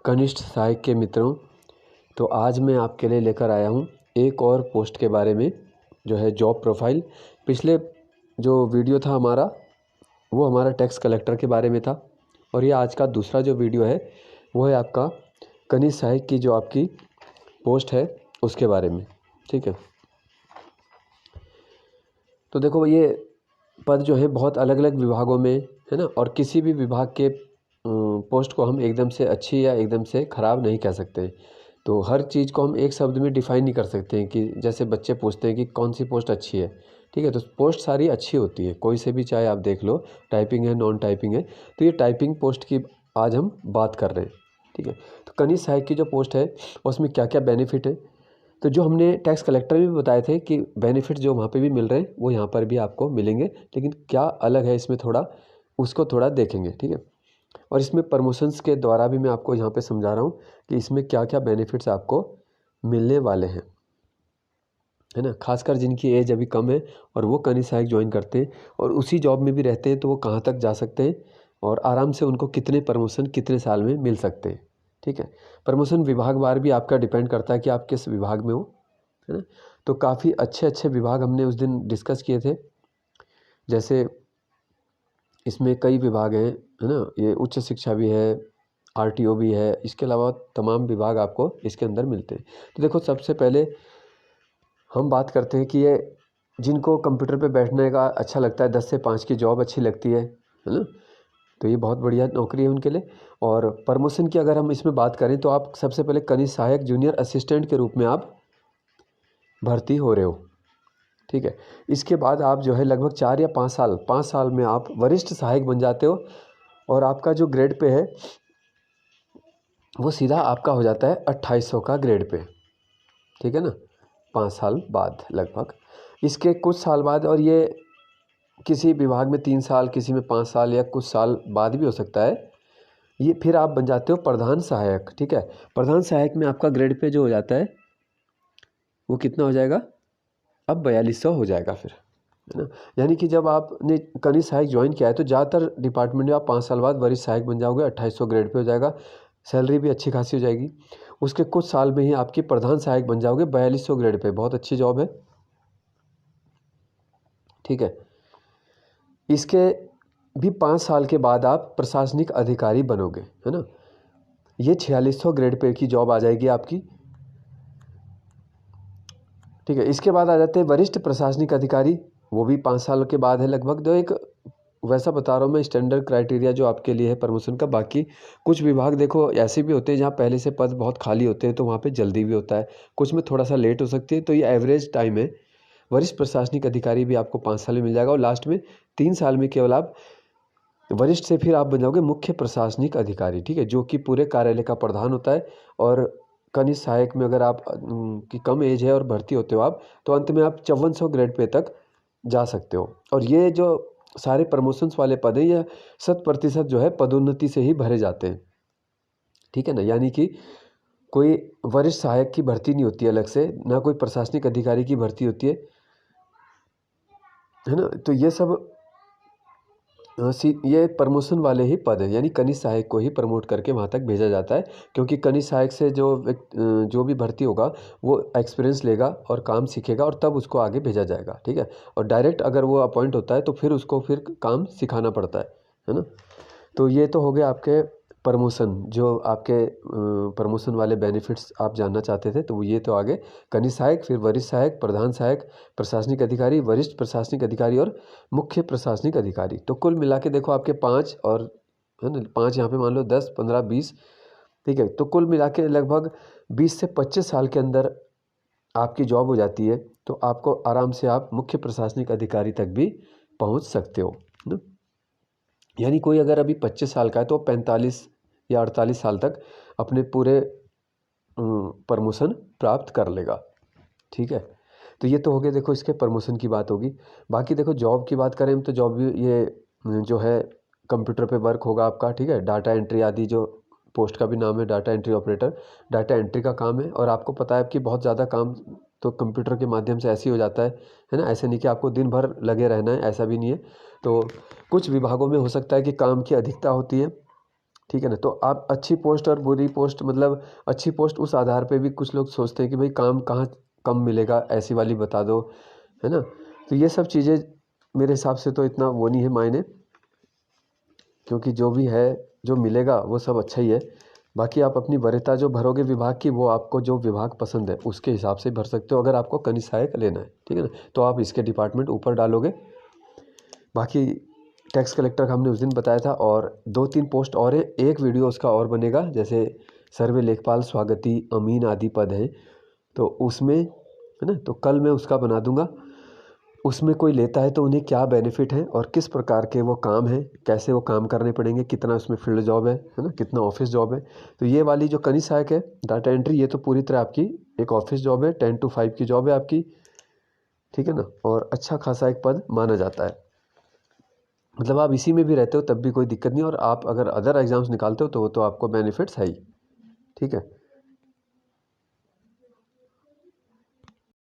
कनिष्ठ सहायक के मित्रों, तो आज मैं आपके लिए लेकर आया हूँ एक और पोस्ट के बारे में, जो है जॉब प्रोफाइल। पिछले जो वीडियो था हमारा, वो हमारा टैक्स कलेक्टर के बारे में था, और ये आज का दूसरा जो वीडियो है वो है आपका कनिष्ठ सहायक की जो आपकी पोस्ट है उसके बारे में। ठीक है, तो देखो ये पद जो है बहुत अलग अलग विभागों में है ना, और किसी भी विभाग के पोस्ट को हम एकदम से अच्छी या एकदम से ख़राब नहीं कह सकते। तो हर चीज़ को हम एक शब्द में डिफ़ाइन नहीं कर सकते हैं कि जैसे बच्चे पूछते हैं कि कौन सी पोस्ट अच्छी है। ठीक है, तो पोस्ट सारी अच्छी होती है, कोई से भी चाहे आप देख लो, टाइपिंग है नॉन टाइपिंग है। तो ये टाइपिंग पोस्ट की आज हम बात कर रहे हैं। ठीक है, तो कनिष्ठ सहायक की जो पोस्ट है उसमें क्या क्या बेनिफिट है, तो जो हमने टैक्स कलेक्टर में भी बताए थे कि बेनिफिट जो वहाँ पे भी मिल रहे हैं वो यहाँ पर भी आपको मिलेंगे, लेकिन क्या अलग है इसमें थोड़ा, उसको थोड़ा देखेंगे। ठीक है, और इसमें प्रमोशंस के द्वारा भी मैं आपको यहाँ पे समझा रहा हूँ कि इसमें क्या क्या बेनिफिट्स आपको मिलने वाले हैं, है ना। खासकर जिनकी एज अभी कम है और वो कनिष्ठ सहायक ज्वाइन करते हैं और उसी जॉब में भी रहते हैं, तो वो कहाँ तक जा सकते हैं और आराम से उनको कितने प्रमोशन कितने साल में मिल सकते हैं। ठीक है, प्रमोशन विभागवार भी आपका डिपेंड करता है कि आप किस विभाग में हो, है ना। तो काफ़ी अच्छे अच्छे विभाग हमने उस दिन डिस्कस किए थे, जैसे इसमें कई विभाग हैं, है ना। ये उच्च शिक्षा भी है, आरटीओ भी है, इसके अलावा तमाम विभाग आपको इसके अंदर मिलते हैं। तो देखो सबसे पहले हम बात करते हैं कि ये जिनको कंप्यूटर पे बैठने का अच्छा लगता है, 10 से 5 की जॉब अच्छी लगती है ना, तो ये बहुत बढ़िया नौकरी है उनके लिए। और प्रमोशन की अगर हम इसमें बात करें तो आप सबसे पहले कनिष्ठ सहायक जूनियर असिस्टेंट के रूप में आप भर्ती हो रहे हो। ठीक है, इसके बाद आप जो है लगभग 4 या 5 साल में आप वरिष्ठ सहायक बन जाते हो, और आपका जो ग्रेड पे है वो सीधा आपका हो जाता है 2800 का ग्रेड पे। ठीक है ना, 5 साल बाद लगभग। इसके कुछ साल बाद, और ये किसी विभाग में 3 साल, किसी में 5 साल या कुछ साल बाद भी हो सकता है, ये फिर आप बन जाते हो प्रधान सहायक। ठीक है, प्रधान सहायक में आपका ग्रेड पे जो हो जाता है वो कितना हो जाएगा, अब 4200 हो जाएगा फिर, है ना। यानी कि जब आपने कनिष्ठ सहायक ज्वाइन किया है तो ज़्यादातर डिपार्टमेंट में आप 5 साल बाद वरिष्ठ सहायक बन जाओगे, 2800 ग्रेड पे हो जाएगा, सैलरी भी अच्छी खासी हो जाएगी। उसके कुछ साल में ही आपकी प्रधान सहायक बन जाओगे 4200 ग्रेड पे, बहुत अच्छी जॉब है। ठीक है, इसके भी 5 साल के बाद आप प्रशासनिक अधिकारी बनोगे, है ना। ये 4600 ग्रेड पे की जॉब आ जाएगी आपकी। ठीक है, इसके बाद आ जाते हैं वरिष्ठ प्रशासनिक अधिकारी, वो भी 5 साल के बाद है लगभग। जो एक वैसा बता रहा हूँ मैं स्टैंडर्ड क्राइटेरिया जो आपके लिए है प्रमोशन का। बाकी कुछ विभाग देखो ऐसे भी होते हैं जहाँ पहले से पद बहुत खाली होते हैं, तो वहाँ पे जल्दी भी होता है, कुछ में थोड़ा सा लेट हो सकती है। तो ये एवरेज टाइम है। वरिष्ठ प्रशासनिक अधिकारी भी आपको 5 साल में मिल जाएगा, और लास्ट में 3 साल में केवल आप वरिष्ठ से फिर आप बन जाओगे मुख्य प्रशासनिक अधिकारी। ठीक है, जो कि पूरे कार्यालय का प्रधान होता है। और कनिष्ठ सहायक में अगर आप की कम एज है और भर्ती होते हो आप, तो अंत में आप 5400 ग्रेड पे तक जा सकते हो। और ये जो सारे प्रमोशंस वाले पद हैं, ये 100% जो है पदोन्नति से ही भरे जाते हैं। ठीक है ना, यानी कि कोई वरिष्ठ सहायक की भर्ती नहीं होती अलग से, ना कोई प्रशासनिक अधिकारी की भर्ती होती है ना। तो ये सब ये प्रमोशन वाले ही पद है, यानी कनिष्ठ सहायक को ही प्रमोट करके वहाँ तक भेजा जाता है, क्योंकि कनिष्ठ सहायक से जो भी भर्ती होगा वो एक्सपीरियंस लेगा और काम सीखेगा, और तब उसको आगे भेजा जाएगा। ठीक है, और डायरेक्ट अगर वो अपॉइंट होता है तो फिर उसको फिर काम सिखाना पड़ता है ना। तो ये तो हो गया आपके प्रमोशन, जो आपके प्रमोशन वाले बेनिफिट्स आप जानना चाहते थे, तो ये तो आगे कनिष्ठ सहायक, फिर वरिष्ठ सहायक, प्रधान सहायक, प्रशासनिक अधिकारी, वरिष्ठ प्रशासनिक अधिकारी और मुख्य प्रशासनिक अधिकारी। तो कुल मिला के देखो आपके 5, और है ना 5 यहाँ पे मान लो 10, 15, 20। ठीक है, तो कुल मिला के लगभग 20 से 25 साल के अंदर आपकी जॉब हो जाती है, तो आपको आराम से आप मुख्य प्रशासनिक अधिकारी तक भी पहुँच सकते हो ना। यानी कोई अगर अभी 25 साल का है तो 45 या 48 साल तक अपने पूरे प्रमोशन प्राप्त कर लेगा। ठीक है, तो ये तो हो गया, देखो इसके प्रमोशन की बात होगी। बाकी देखो जॉब की बात करें तो जॉब भी ये जो है कंप्यूटर पे वर्क होगा आपका। ठीक है, डाटा एंट्री आदि, जो पोस्ट का भी नाम है data entry operator, data entry का काम है। और आपको पता है कि बहुत ज़्यादा काम तो कंप्यूटर के माध्यम से ऐसे ही हो जाता है ना। ऐसे नहीं कि आपको दिन भर लगे रहना है, ऐसा भी नहीं है। तो कुछ विभागों में हो सकता है कि काम की अधिकता होती है, ठीक है ना। तो आप अच्छी पोस्ट और बुरी पोस्ट, मतलब अच्छी पोस्ट उस आधार पे भी कुछ लोग सोचते हैं कि भाई काम कहाँ कम मिलेगा, ऐसी वाली बता दो, है ना। तो ये सब चीज़ें मेरे हिसाब से तो इतना वो नहीं है मायने, क्योंकि जो भी है जो मिलेगा वो सब अच्छा ही है। बाकी आप अपनी वरीयता जो भरोगे विभाग की, वो आपको जो विभाग पसंद है उसके हिसाब से भर सकते हो। अगर आपको कनिष्ठ सहायक लेना है, ठीक है ना, तो आप इसके डिपार्टमेंट ऊपर डालोगे। बाकी टैक्स कलेक्टर का हमने उस दिन बताया था, और 2-3 पोस्ट और है, एक वीडियो उसका और बनेगा। जैसे सर्वे लेखपाल, स्वागती, अमीन आदि पद हैं, तो उसमें है ना, तो कल मैं उसका बना दूंगा। उसमें कोई लेता है तो उन्हें क्या बेनिफिट है और किस प्रकार के वो काम हैं, कैसे वो काम करने पड़ेंगे, कितना उसमें फील्ड जॉब है ना, कितना ऑफिस जॉब है। तो ये वाली जो कनिष्ठ सहायक है डाटा एंट्री, ये तो पूरी तरह आपकी एक ऑफिस जॉब है, 10 to 5 की जॉब है आपकी, ठीक है ना। और अच्छा खासा एक पद माना जाता है, मतलब आप इसी में भी रहते हो तब भी कोई दिक्कत नहीं, और आप अगर अदर एग्जाम्स निकालते हो तो वो तो आपको बेनिफिट्स है ही, ठीक है।